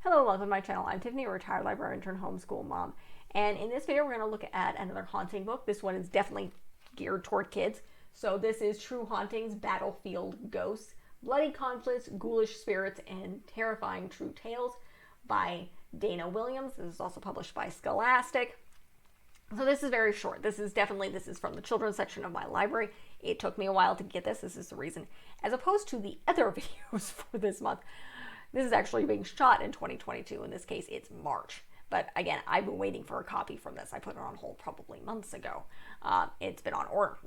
Hello, welcome to my channel. I'm Tiffany, a retired librarian turned homeschool mom. And in this video, we're going to look at another haunting book. This one is definitely geared toward kids. So this is True Hauntings, Battlefield Ghosts, Bloody Conflicts, Ghoulish Spirits, and Terrifying True Tales by Dinah Williams. This is also published by Scholastic. So this is very short. This is from the children's section of my library. It took me a while to get this. This is the reason. As opposed to the other videos for this month, this is actually being shot in 2022. In this case, it's March. But again, I've been waiting for a copy from this. I put it on hold probably months ago. It's been on order.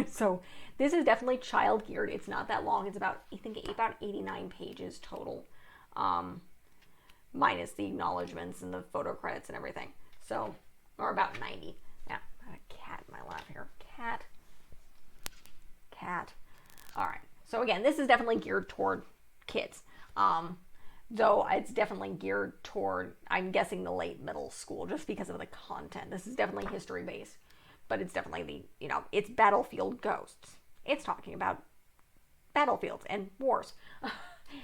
So this is definitely child geared. It's not that long. It's about 89 pages total, minus the acknowledgments and the photo credits and everything. So, or about 90. Yeah, I have a cat in my lap here. Cat. All right. So again, this is definitely geared toward kids. Though it's definitely geared toward, I'm guessing, the late middle school, just because of the content. This is definitely history based, but it's definitely it's battlefield ghosts. It's talking about battlefields and wars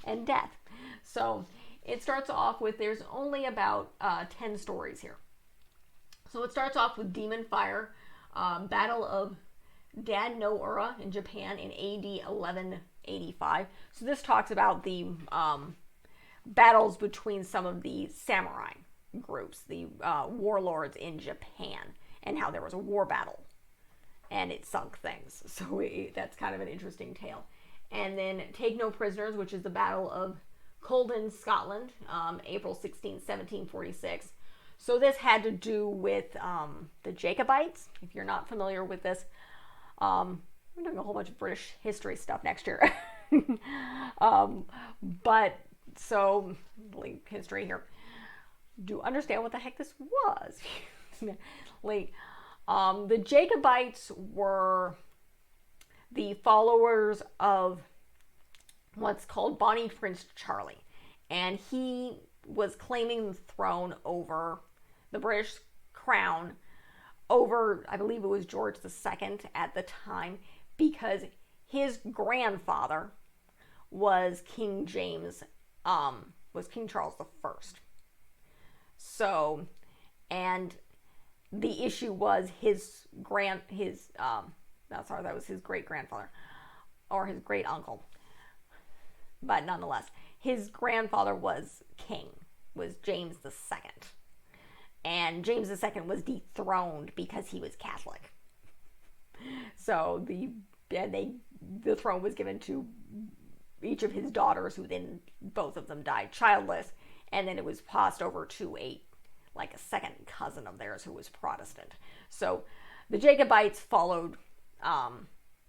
and death. So it starts off with, there's only about 10 stories here. So it starts off with Demon Fire, Battle of Dan-no-ura in Japan in AD 1185. So this talks about the battles between some of the samurai groups, the warlords in Japan, and how there was a war battle and it sunk things. So that's kind of an interesting tale. And then Take No Prisoners, which is the Battle of Culloden, Scotland, April 16, 1746. So this had to do with the Jacobites. If you're not familiar with this, I'm doing a whole bunch of British history stuff next year. But so, history here. Do you understand what the heck this was? The Jacobites were the followers of what's called Bonnie Prince Charlie. And he was claiming the throne over the British crown over, I believe it was George II at the time, because his grandfather was King James, was King Charles I. So, and the issue was that was his great grandfather or his great uncle. But nonetheless, his grandfather was king, was James II. And James II was dethroned because he was Catholic. So the throne was given to each of his daughters, who then both of them died childless, and then it was passed over to a second cousin of theirs who was Protestant. So the Jacobites followed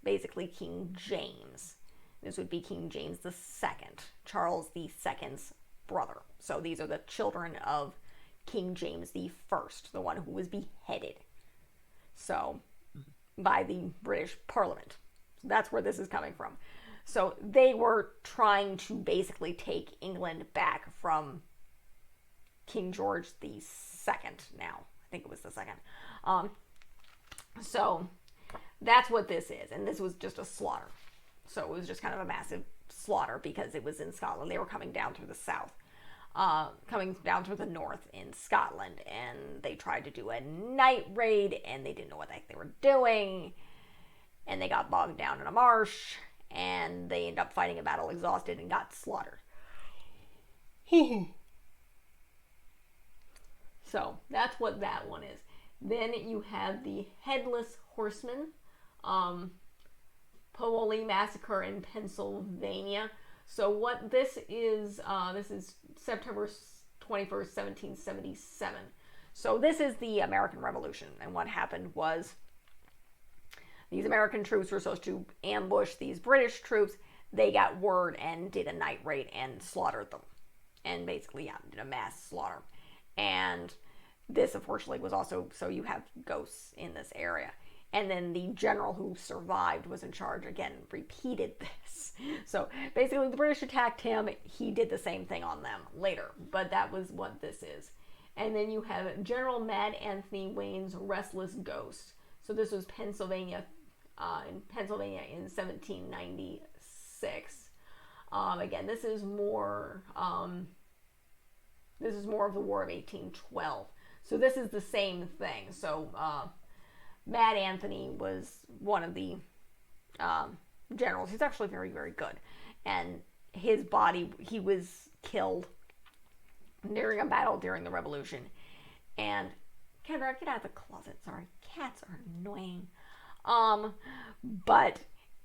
basically King James. This would be King James II, Charles II's brother. So these are the children of King James I, the one who was beheaded. So by the British Parliament. So that's where this is coming from. So they were trying to basically take England back from King George II now. I think it was the second. So that's what this is. And this was just a slaughter. So it was just kind of a massive slaughter because it was in Scotland. They were coming down through the south, coming down through the north in Scotland. And they tried to do a night raid and they didn't know what the heck they were doing. And they got bogged down in a marsh. And they ended up fighting a battle exhausted and got slaughtered. So that's what that one is. Then you have the Headless Horseman, Paoli Massacre in Pennsylvania. So what this is September 21st, 1777. So this is the American Revolution. And what happened was, these American troops were supposed to ambush these British troops. They got word and did a night raid and slaughtered them. And basically, did a mass slaughter. And this, unfortunately, was also, so you have ghosts in this area. And then the general who survived was in charge, again, repeated this. So basically, the British attacked him. He did the same thing on them later. But that was what this is. And then you have General Mad Anthony Wayne's Restless Ghost. So this was Pennsylvania, in 1796. Again, this is more This is more of the War of 1812. So this is the same thing. So Mad Anthony was one of the generals. He's actually very, very good. And his body, he was killed during a battle during the Revolution. And Kendra, get out of the closet. Sorry, cats are annoying.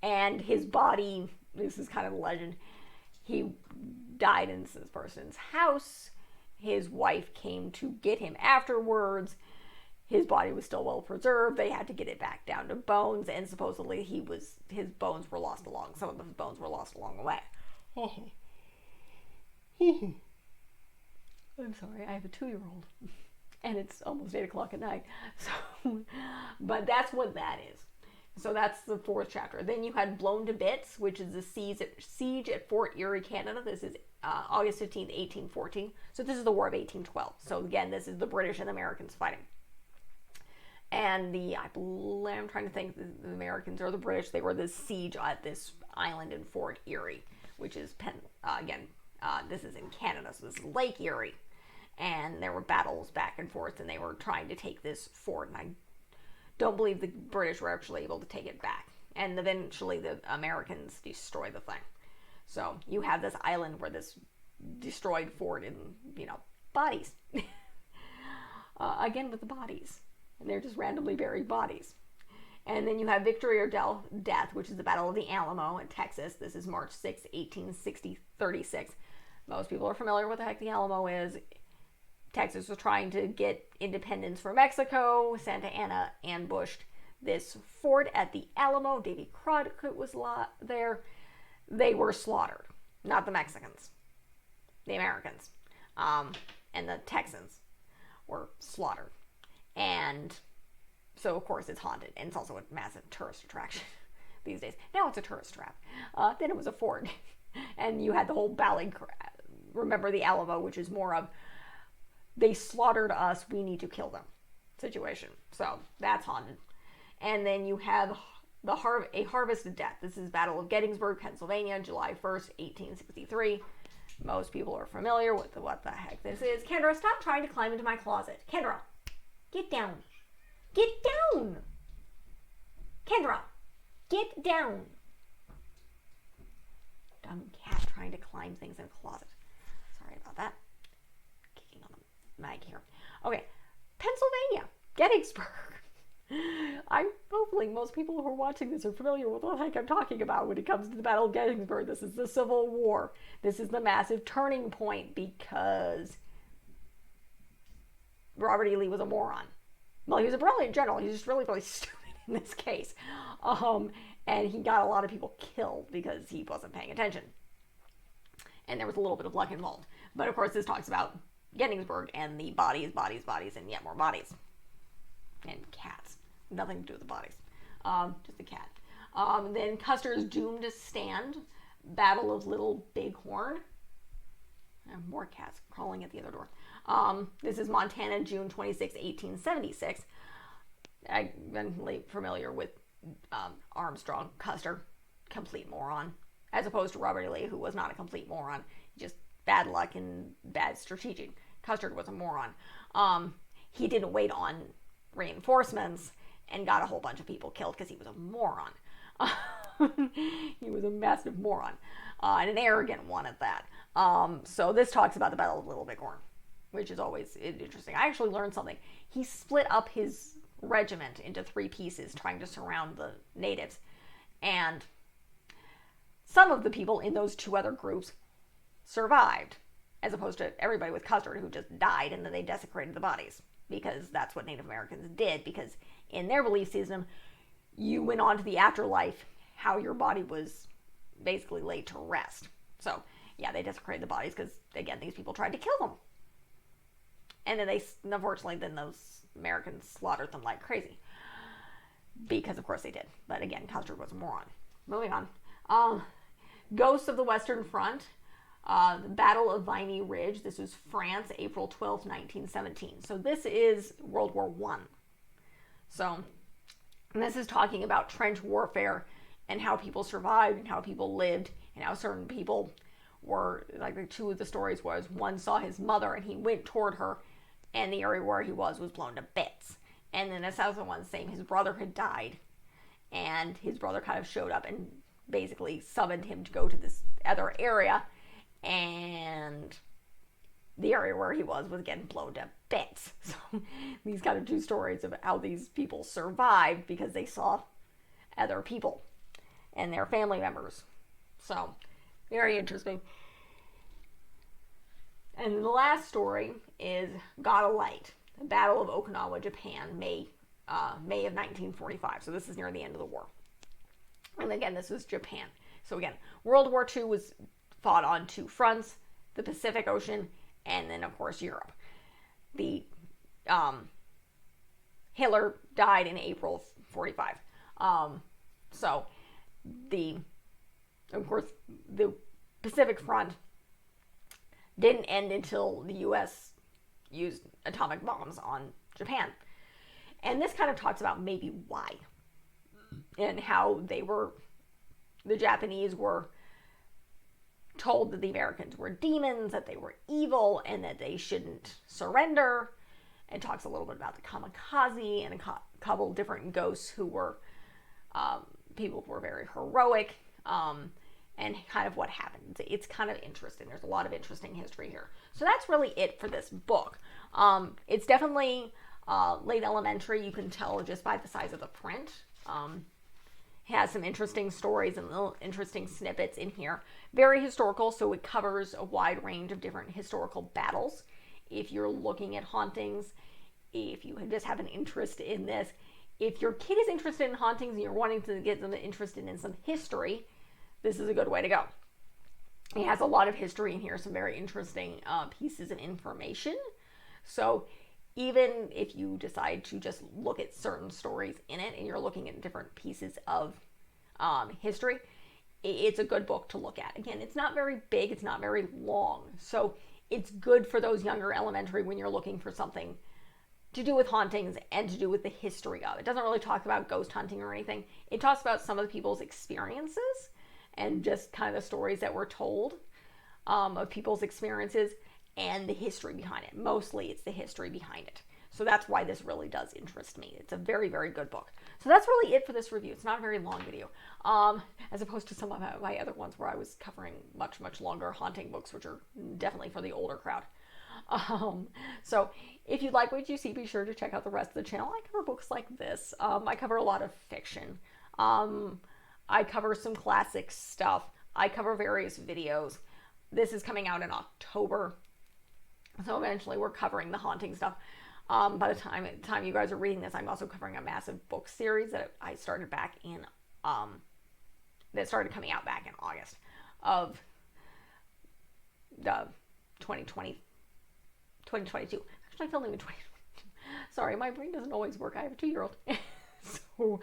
And his body, this is kind of a legend, he died in this person's house. His wife came to get him afterwards. His body was still well preserved. They had to get it back down to bones, and supposedly his bones were lost along. Some of his bones were lost along the way. I'm sorry, I have a 2-year-old, and it's almost 8 o'clock at night. So, but that's what that is. So that's the 4th chapter. Then you had Blown to Bits, which is the siege at Fort Erie, Canada. This is August 15th, 1814. So this is the War of 1812. So again, this is the British and the Americans fighting. And I'm trying to think, the Americans or the British, they were the siege at this island in Fort Erie, which is, this is in Canada, so this is Lake Erie. And there were battles back and forth, and they were trying to take this fort, and I don't believe the British were actually able to take it back. And eventually the Americans destroyed the thing. So you have this island where this destroyed fort and, bodies. Again with the bodies. And they're just randomly buried bodies. And then you have Victory or Death, which is the Battle of the Alamo in Texas. This is March 6, 1836. Most people are familiar with what the heck the Alamo is. Texas was trying to get independence from Mexico. Santa Anna ambushed this fort at the Alamo. Davy Crockett was there. They were slaughtered. Not the Mexicans. The Americans. And the Texans were slaughtered. And so, of course, it's haunted. And it's also a massive tourist attraction these days. Now it's a tourist trap. Then it was a fort. And you had the whole Valley, remember the Alamo, which is more of, they slaughtered us, we need to kill them situation. So that's haunted. And then you have a Harvest of Death. This is Battle of Gettysburg, Pennsylvania, July 1st, 1863. Most people are familiar with what the heck this is. Kendra, stop trying to climb into my closet. Kendra, get down. Get down. Kendra, get down. Dumb cat trying to climb things in a closet. Sorry about that. Kicking on the mic here. Okay, Pennsylvania, Gettysburg. Hopefully most people who are watching this are familiar with what the heck I'm talking about when it comes to the Battle of Gettysburg. This is the Civil War. This is the massive turning point because Robert E. Lee was a moron. Well, he was a brilliant general. He was just really, really stupid in this case. And he got a lot of people killed because he wasn't paying attention. And there was a little bit of luck involved. But of course, this talks about Gettysburg and the bodies, and yet more bodies. And cats. Nothing to do with the bodies. Just a cat. Then Custer's Doomed to Stand. Battle of Little Bighorn. More cats crawling at the other door. This is Montana, June 26, 1876. I've been familiar with Armstrong. Custer, complete moron. As opposed to Robert E. Lee, who was not a complete moron. Just bad luck and bad strategic. Custer was a moron. He didn't wait on reinforcements and got a whole bunch of people killed because he was a moron. He was a massive moron. And an arrogant one at that. So this talks about the Battle of Little Bighorn, which is always interesting. I actually learned something. He split up his regiment into 3 pieces trying to surround the natives. And some of the people in those 2 other groups survived, as opposed to everybody with Custer who just died and then they desecrated the bodies. Because that's what Native Americans did. Because in their belief system, you went on to the afterlife, how your body was basically laid to rest. So, yeah, they desecrated the bodies because, again, these people tried to kill them. And then unfortunately, those Americans slaughtered them like crazy. Because, of course, they did. But, again, Custer was a moron. Moving on. Ghosts of the Western Front. The Battle of Vimy Ridge. This was France, April 12, 1917. So this is World War I. So, and this is talking about trench warfare and how people survived and how people lived and how certain people were, like, the two of the stories was, one saw his mother and he went toward her, and the area where he was blown to bits. And then the second one, saying his brother had died, and his brother kind of showed up and basically summoned him to go to this other area, and the area where he was getting blown to bits. So these kind of two stories of how these people survived because they saw other people and their family members. So very interesting. And the last story is God of Light, the Battle of Okinawa, Japan, May of 1945. So this is near the end of the war. And again, this was Japan. So again, World War II was fought on two fronts, the Pacific Ocean and then, of course, Europe. The Hitler died in April of 45. So of course, the Pacific Front didn't end until the U.S. used atomic bombs on Japan. And this kind of talks about maybe why and how the Japanese were told that the Americans were demons, that they were evil, and that they shouldn't surrender. It talks a little bit about the kamikaze and a couple different ghosts who were people who were very heroic, and kind of what happened. It's kind of interesting. There's a lot of interesting history here. So that's really it for this book. It's definitely late elementary. You can tell just by the size of the print. It has some interesting stories and little interesting snippets in here. Very historical, so it covers a wide range of different historical battles. If you're looking at hauntings, if you just have an interest in this, if your kid is interested in hauntings and you're wanting to get them interested in some history, this is a good way to go. It has a lot of history in here, some very interesting pieces of information. So even if you decide to just look at certain stories in it and you're looking at different pieces of history, it's a good book to look at. Again, it's not very big, it's not very long. So it's good for those younger elementary when you're looking for something to do with hauntings and to do with the history of it. It doesn't really talk about ghost hunting or anything. It talks about some of the people's experiences and just kind of the stories that were told of people's experiences and the history behind it. Mostly it's the history behind it. So that's why this really does interest me. It's a very, very good book. So that's really it for this review. It's not a very long video, as opposed to some of my other ones where I was covering much, much longer haunting books, which are definitely for the older crowd. So if you like what you see, be sure to check out the rest of the channel. I cover books like this. I cover a lot of fiction. I cover some classic stuff. I cover various videos. This is coming out in October. So eventually we're covering the haunting stuff. By the time you guys are reading this, I'm also covering a massive book series that I started back in, that started coming out back in August of the 2022. Actually, I filmed it in 2022. Sorry, my brain doesn't always work. I have a 2-year-old. So,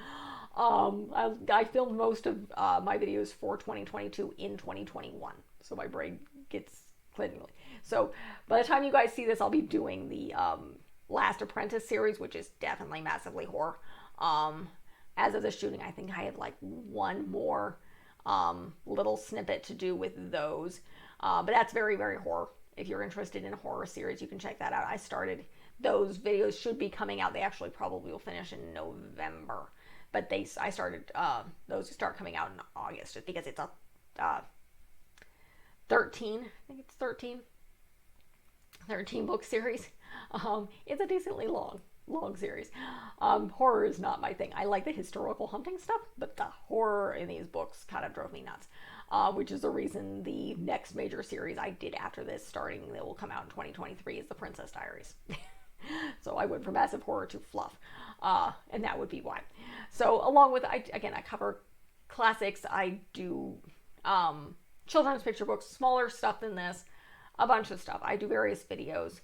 I filmed most of my videos for 2022 in 2021. So my brain gets clearly. So by the time you guys see this, I'll be doing the Last Apprentice series, which is definitely massively horror. As of the shooting, I think I have like one more little snippet to do with those. But that's very, very horror. If you're interested in a horror series, you can check that out. I started, those videos should be coming out. They actually probably will finish in November. But I started those to start coming out in August, just because it's a 13 book series. It's a decently long series. Horror is not my thing. I like the historical hunting stuff, but the horror in these books kind of drove me nuts, which is the reason the next major series I did after this, starting that will come out in 2023, is The Princess Diaries. So I went from massive horror to fluff, and that would be why. So along with, I cover classics. I do children's picture books, smaller stuff than this, a bunch of stuff. I do various videos,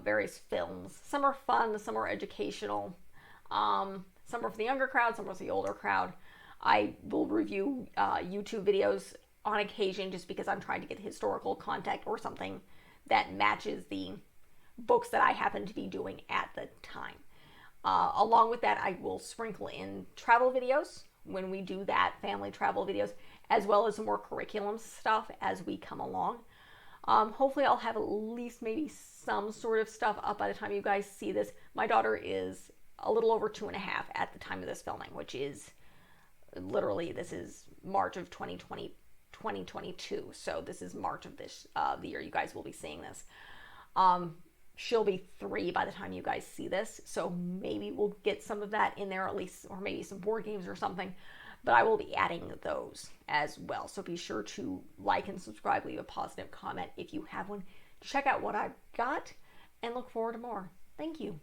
various films. Some are fun, some are educational, some are for the younger crowd, some are for the older crowd. I will review YouTube videos on occasion just because I'm trying to get historical content or something that matches the books that I happen to be doing at the time. Along with that, I will sprinkle in travel videos when we do that, family travel videos, as well as some more curriculum stuff as we come along. Hopefully I'll have at least maybe some sort of stuff up by the time you guys see this. My daughter is a little over 2.5 at the time of this filming, which is literally, this is March of 2022. So this is March of this the year you guys will be seeing this. She'll be 3 by the time you guys see this. So maybe we'll get some of that in there at least, or maybe some board games or something. But I will be adding those as well. So be sure to like and subscribe, leave a positive comment if you have one. Check out what I've got and look forward to more. Thank you.